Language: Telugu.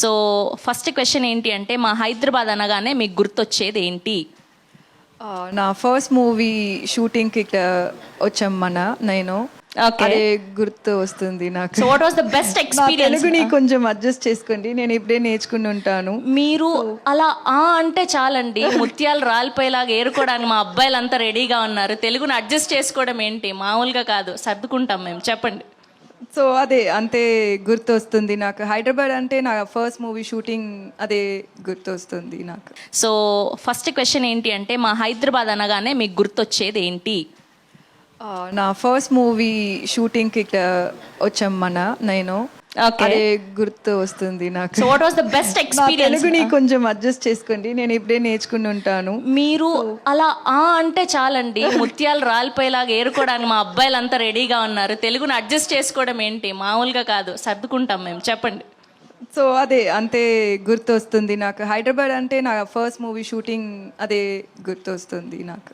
సో ఫస్ట్ క్వశ్చన్ ఏంటి అంటే మా హైదరాబాద్ అనగానే మీకు గుర్తొచ్చేది ఏంటి? నా ఫస్ట్ మూవీ షూటింగ్కి వచ్చాం నేను Okay. అదే గుర్తు వస్తుంది నాకు. So what was the best నా ఎక్స్పీరియన్స్? తెలుగుని కొంచెం అడ్జస్ట్ చేసుకోండి, నేను ఇప్పుడే నేర్చుకుని ఉంటాను. మీరు అలా అంటే చాలండి, ముత్యాలు రాలిపోయేలాగా ఏరుకోవడానికి మా అబ్బాయిలంతా రెడీగా ఉన్నారు. తెలుగుని అడ్జస్ట్ చేసుకోవడం ఏంటి, మామూలుగా కాదు, సర్దుకుంటాం మేము. చెప్పండి. సో అదే అంతే గుర్తు వస్తుంది నాకు. హైదరాబాద్ అంటే నా ఫస్ట్ మూవీ షూటింగ్ అదే గుర్తు వస్తుంది నాకు. సో ఫస్ట్ క్వశ్చన్ ఏంటి అంటే మా హైదరాబాద్ అనగానే మీకు గుర్తొచ్చేది ఏంటి? నా ఫస్ట్ మూవీ షూటింగ్కి వచ్చాం నేను Okay. అదే గుర్తు వస్తుంది నాకు. So what was the best నా ఎక్స్పీరియన్స్? తెలుగుని కొంచెం అడ్జస్ట్ చేసుకోండి, నేను ఇప్పుడే నేర్చుకుని ఉంటాను. మీరు అలా అంటే చాలండి, ముత్యాలు రాలిపోయేలాగా ఏరుకోవడానికి మా అబ్బాయిలంతా రెడీగా ఉన్నారు. తెలుగుని అడ్జస్ట్ చేసుకోవడం ఏంటి, మామూలుగా కాదు, సర్దుకుంటాం మేము. చెప్పండి. సో అదే అంతే గుర్తు వస్తుంది నాకు. హైదరాబాద్ అంటే నా ఫస్ట్ మూవీ షూటింగ్ అదే గుర్తు వస్తుంది నాకు.